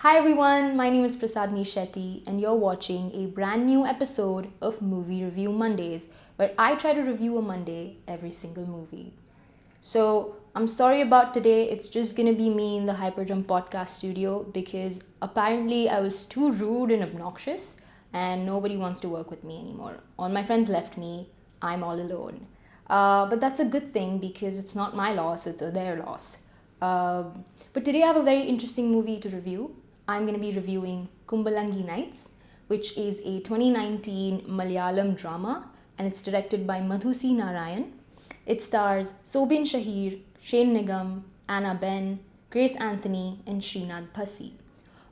Hi everyone, my name is Prasadini Shetty, and you're watching a brand new episode of Movie Review Mondays, where I try to review a Monday every single movie. So, I'm sorry about today, it's just gonna be me in the HyperJump podcast studio because apparently I was too rude and obnoxious, and nobody wants to work with me anymore. All my friends left me, I'm all alone. But that's a good thing because it's not my loss, it's their loss. But today I have a very interesting movie to review. I'm going to be reviewing Kumbalangi Nights, which is a 2019 Malayalam drama, and it's directed by Madhusi Narayan. It stars Sobin Shahir, Shane Nigam, Anna Ben, Grace Anthony, and Srinath Bhasi.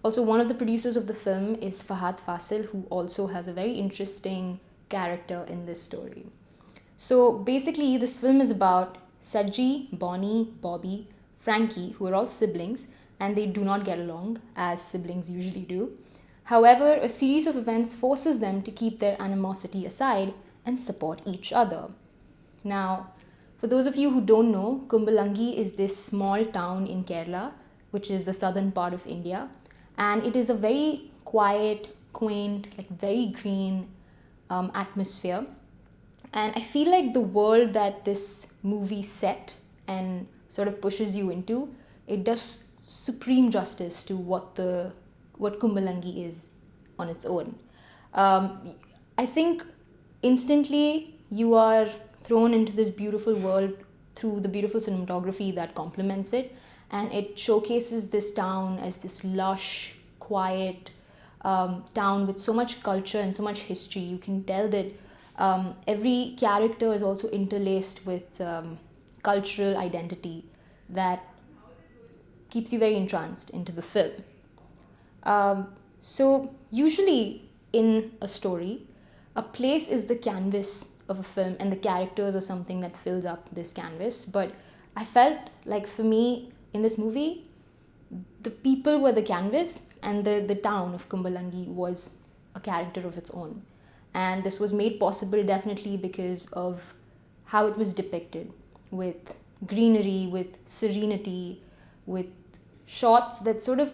Also, one of the producers of the film is Fahad Fasil, who also has a very interesting character in this story. So basically, this film is about Saji, Bonnie, Bobby, Frankie, who are all siblings, and they do not get along, as siblings usually do. However, a series of events forces them to keep their animosity aside and support each other. Now, for those of you who don't know, Kumbalangi is this small town in Kerala, which is the southern part of India, and it is a very quiet, quaint, like very green atmosphere. And I feel like the world that this movie set and sort of pushes you into, it does supreme justice to what Kumbalangi is on its own. I think instantly you are thrown into this beautiful world through the beautiful cinematography that complements it, and it showcases this town as this lush, quiet town with so much culture and so much history. You can tell that every character is also interlaced with cultural identity that keeps you very entranced into the film. So, usually in a story, a place is the canvas of a film, and the characters are something that fills up this canvas. But I felt like for me in this movie, the people were the canvas, and the town of Kumbalangi was a character of its own. And this was made possible definitely because of how it was depicted, with greenery, with serenity, with shots that sort of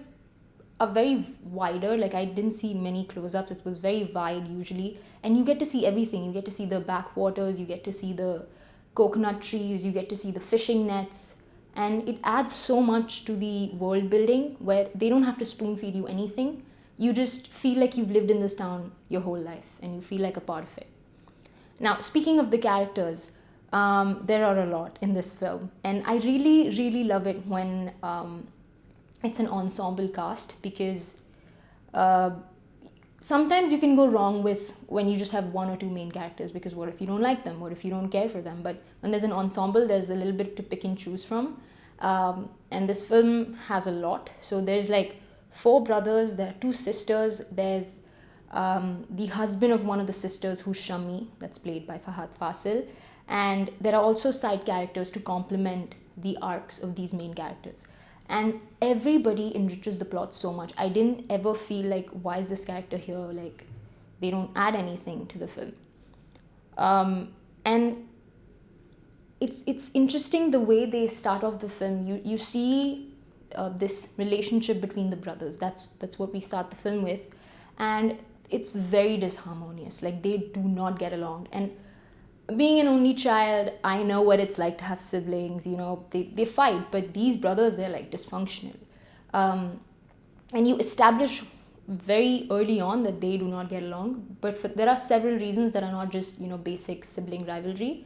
are very wider. Like, I didn't see many close-ups, it was very wide usually, and you get to see everything. You get to see the backwaters, you get to see the coconut trees, you get to see the fishing nets, and it adds so much to the world building where they don't have to spoon feed you anything. You just feel like you've lived in this town your whole life and you feel like a part of it. Now, speaking of the characters, there are a lot in this film, and I really, really love it when it's an ensemble cast, because uh, sometimes you can go wrong with when you just have one or two main characters, because what if you don't like them? What if you don't care for them? But when there's an ensemble, there's a little bit to pick and choose from. And this film has a lot. So there's like four brothers, there are two sisters, there's the husband of one of the sisters, who's Shami, that's played by Fahad Fasil, and there are also side characters to complement the arcs of these main characters. And everybody enriches the plot so much. I didn't ever feel like, why is this character here? Like, they don't add anything to the film. And it's interesting the way they start off the film. You see this relationship between the brothers. That's what we start the film with, and it's very disharmonious. Like, they do not get along. And being an only child, I know what it's like to have siblings. You know, they fight, but these brothers, they're like dysfunctional. And you establish very early on that they do not get along, but there are several reasons that are not just, basic sibling rivalry.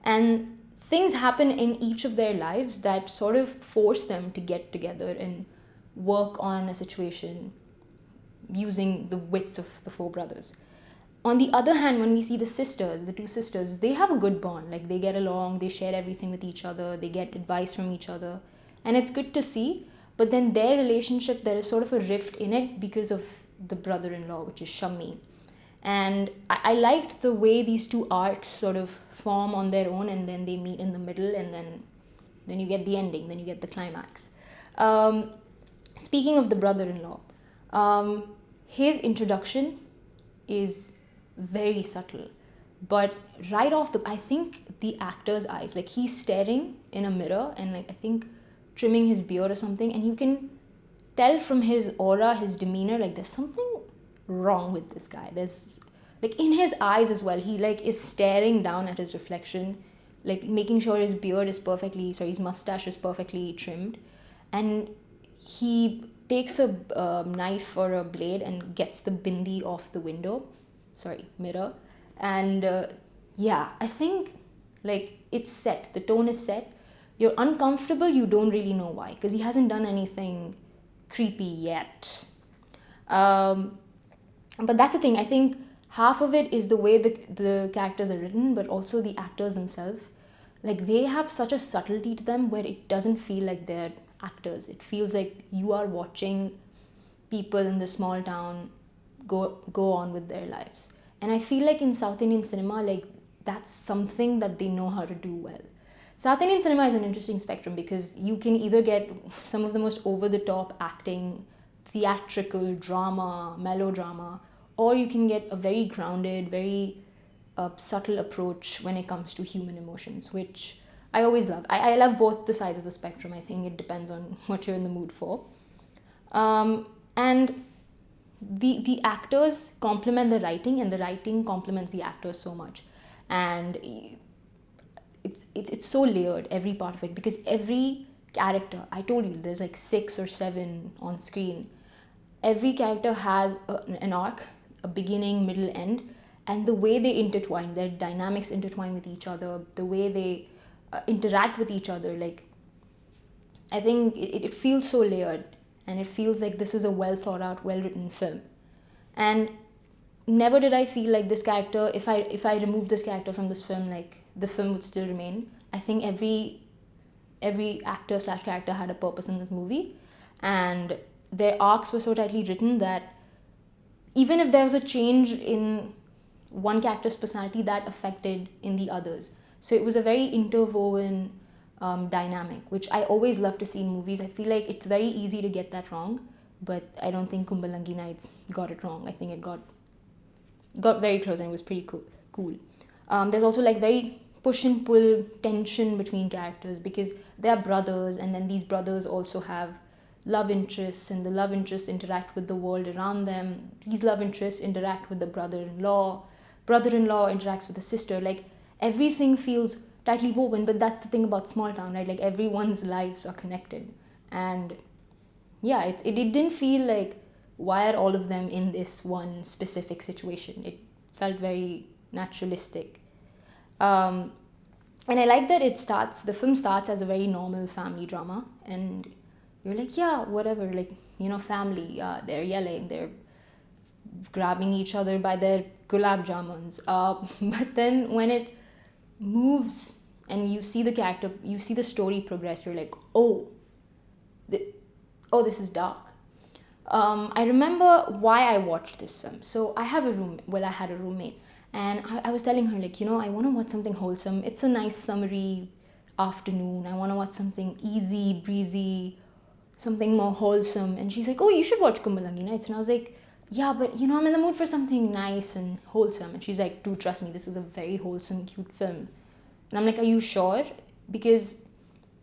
And things happen in each of their lives that sort of force them to get together and work on a situation using the wits of the four brothers. On the other hand, when we see the two sisters, they have a good bond. Like, they get along, they share everything with each other, they get advice from each other, and it's good to see. But then their relationship, there is sort of a rift in it because of the brother-in-law, which is Shammi. And I liked the way these two arcs sort of form on their own, and then they meet in the middle, and then you get the ending, then you get the climax. Speaking of the brother-in-law, his introduction is very subtle, but right off I think the actor's eyes, like, he's staring in a mirror and, like, I think trimming his beard or something, and you can tell from his aura, his demeanor, like there's something wrong with this guy. There's like in his eyes as well, he like is staring down at his reflection, like making sure his beard is his mustache is perfectly trimmed, and he takes a knife or a blade and gets the bindi off the mirror. And yeah, I think like it's set, the tone is set. You're uncomfortable, you don't really know why, because he hasn't done anything creepy yet. But that's the thing, I think half of it is the way the characters are written, but also the actors themselves. Like they have such a subtlety to them where it doesn't feel like they're actors. It feels like you are watching people in the small town go on with their lives. And I feel like in South Indian cinema, like that's something that they know how to do well. South Indian cinema is an interesting spectrum because you can either get some of the most over-the-top acting, theatrical drama, melodrama, or you can get a very grounded, very subtle approach when it comes to human emotions, which I always love. I love both the sides of the spectrum. I think it depends on what you're in the mood for. And the actors complement the writing, and the writing complements the actors so much. And it's so layered, every part of it, because every character, I told you, there's like 6 or 7 on screen. Every character has an arc, a beginning, middle, end, and the way they intertwine, their dynamics intertwine with each other, the way they interact with each other, like I think it feels so layered, and it feels like this is a well thought out, well written film. And never did I feel like this character, if I remove this character from this film, like the film would still remain. I think every actor / character had a purpose in this movie, and their arcs were so tightly written that even if there was a change in one character's personality, that affected in the others. So it was a very interwoven dynamic, which I always love to see in movies. I feel like it's very easy to get that wrong, but I don't think Kumbalangi Nights got it wrong. I think it got very close, and it was pretty cool. There's also like very push and pull tension between characters because they're brothers, and then these brothers also have love interests, and the love interests interact with the world around them. These love interests interact with the brother-in-law interacts with the sister. Like everything feels tightly woven, but that's the thing about small town, right? Like everyone's lives are connected. And yeah, it didn't feel like, why are all of them in this one specific situation? It felt very naturalistic. And I like that the film starts as a very normal family drama, and you're like, yeah, whatever, like, family, they're yelling, they're grabbing each other by their gulab jamuns. But then when it moves and you see the character, you see the story progress, you're like, this is dark. I remember why I watched this film. So I had a roommate, and I was telling her, like, I want to watch something wholesome. It's a nice summery afternoon. I want to watch something easy, breezy, something more wholesome. And she's like, oh, you should watch Kumbalangi Nights. And I was like, yeah, but I'm in the mood for something nice and wholesome. And she's like, dude, trust me, this is a very wholesome, cute film. And I'm like, are you sure? Because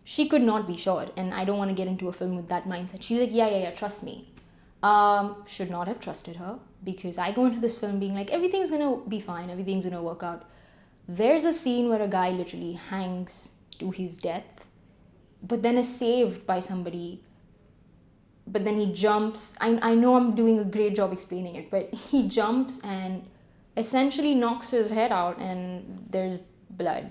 she could not be sure, and I don't want to get into a film with that mindset. She's like, yeah, trust me. Should not have trusted her, because I go into this film being like, everything's gonna be fine, everything's gonna work out. There's a scene where a guy literally hangs to his death, but then is saved by somebody. But then he jumps. I know I'm doing a great job explaining it, but he jumps and essentially knocks his head out, and there's blood.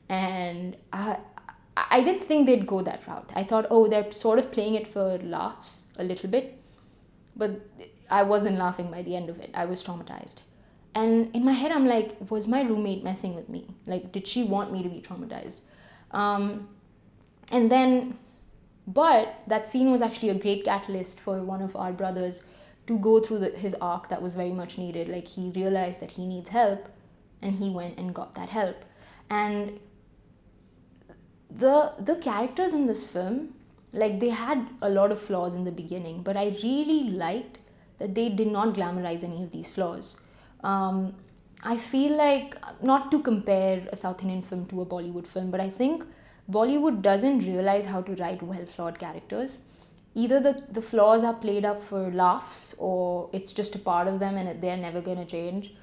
And I didn't think they'd go that route. I thought, they're sort of playing it for laughs a little bit. But I wasn't laughing by the end of it. I was traumatized. And in my head, I'm like, was my roommate messing with me? Like, did she want me to be traumatized? But that scene was actually a great catalyst for one of our brothers to go through his arc that was very much needed. Like, he realized that he needs help, and he went and got that help. And the characters in this film, like, they had a lot of flaws in the beginning, but I really liked that they did not glamorize any of these flaws. I feel like, not to compare a South Indian film to a Bollywood film, but I think Bollywood doesn't realize how to write well-flawed characters. either the flaws are played up for laughs, or it's just a part of them and they're never going to change.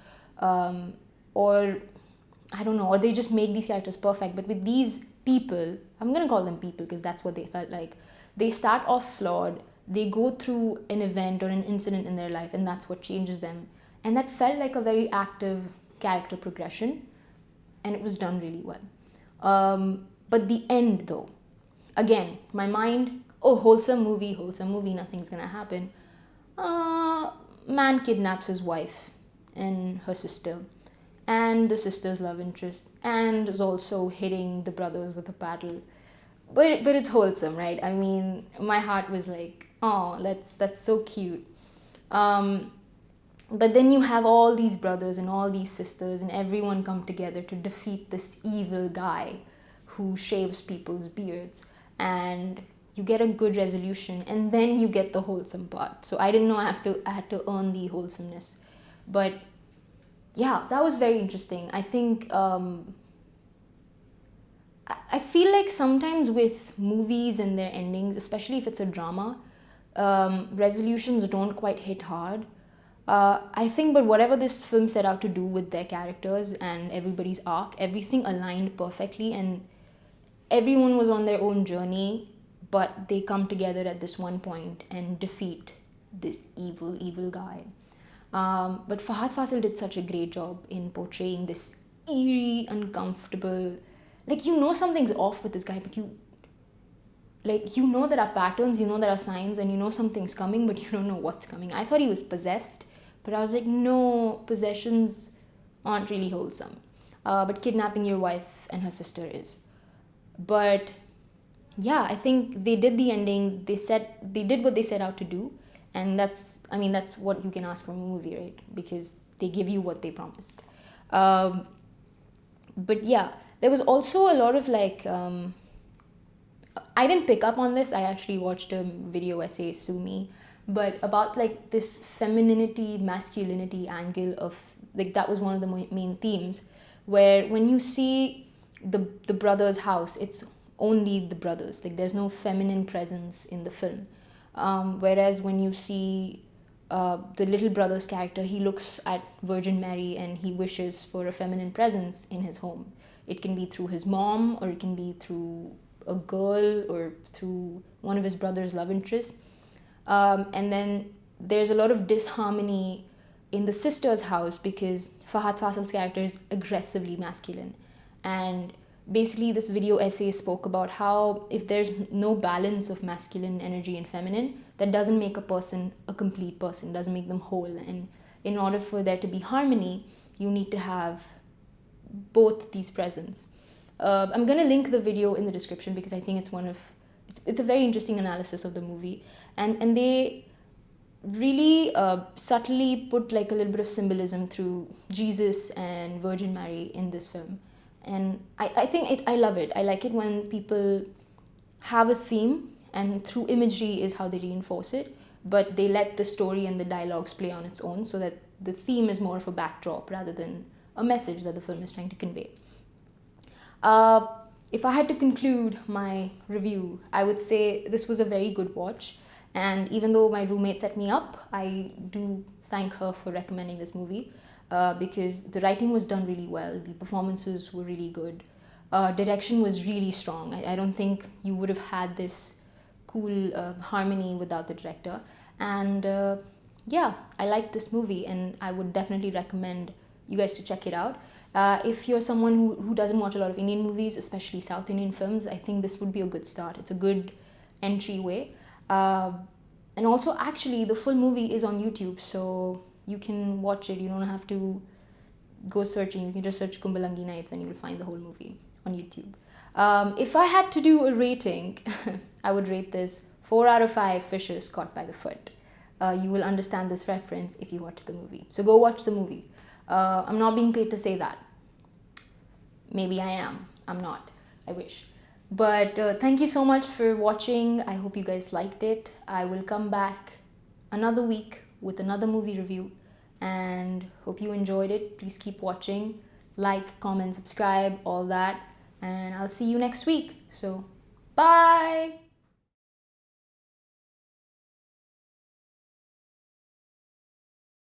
Or I don't know, or they just make these characters perfect. But with these people, I'm going to call them people because that's what they felt like. They start off flawed, they go through an event or an incident in their life, and that's what changes them. And that felt like a very active character progression, and it was done really well. But the end, though, again, my mind, oh, wholesome movie, nothing's gonna happen. Man kidnaps his wife and her sister, and the sister's love interest, and is also hitting the brothers with a paddle. But it's wholesome, right? I mean, my heart was like, oh, that's so cute. But then you have all these brothers and all these sisters and everyone come together to defeat this evil guy who shaves people's beards, and you get a good resolution, and then you get the wholesome part. So I didn't know I had to earn the wholesomeness. But yeah, that was very interesting. I think I feel like sometimes with movies and their endings, especially if it's a drama, resolutions don't quite hit hard. I think, but whatever this film set out to do with their characters and everybody's arc, everything aligned perfectly, and everyone was on their own journey, but they come together at this one point and defeat this evil guy. But Fahad Fasil did such a great job in portraying this eerie, uncomfortable, like, you know something's off with this guy, but you know there are patterns, you know there are signs, and you know something's coming, but you don't know what's coming. I thought he was possessed, but I was like, no, possessions aren't really wholesome. But kidnapping your wife and her sister is. But yeah, I think they did the ending. They did what they set out to do, and that's what you can ask from a movie, right? Because they give you what they promised. But yeah, there was also a lot of like. I didn't pick up on this. I actually watched a video essay, Sue Me, but about like this femininity, masculinity angle of like that was one of the main themes, where when you see the brothers' house, it's only the brothers. Like there's no feminine presence in the film. Whereas when you see the little brother's character, he looks at Virgin Mary and he wishes for a feminine presence in his home. It can be through his mom, or it can be through a girl, or through one of his brother's love interests. And then there's a lot of disharmony in the sister's house because Fahad Fasil's character is aggressively masculine. And basically this video essay spoke about how if there's no balance of masculine energy and feminine, that doesn't make a person a complete person, doesn't make them whole. And in order for there to be harmony, you need to have both these presents. I'm going to link the video in the description because I think it's a very interesting analysis of the movie. And they really subtly put like a little bit of symbolism through Jesus and Virgin Mary in this film. And I think I love it. I like it when people have a theme and through imagery is how they reinforce it, but they let the story and the dialogues play on its own so that the theme is more of a backdrop rather than a message that the film is trying to convey. If I had to conclude my review, I would say this was a very good watch. And even though my roommate set me up, I do thank her for recommending this movie because the writing was done really well. The performances were really good. Direction was really strong. I don't think you would have had this cool harmony without the director. And yeah, I liked this movie and I would definitely recommend you guys to check it out. If you're someone who doesn't watch a lot of Indian movies, especially South Indian films, I think this would be a good start. It's a good entryway. And also, actually, the full movie is on YouTube, so you can watch it. You don't have to go searching. You can just search Kumbalangi Nights and you'll find the whole movie on YouTube. If I had to do a rating, I would rate this 4 out of 5 fishes caught by the foot. You will understand this reference if you watch the movie. So go watch the movie. I'm not being paid to say that. Maybe I am. I'm not. I wish. But thank you so much for watching. I hope you guys liked it. I will come back another week with another movie review and hope you enjoyed it. Please keep watching. Like, comment, subscribe, all that. And I'll see you next week. So, bye!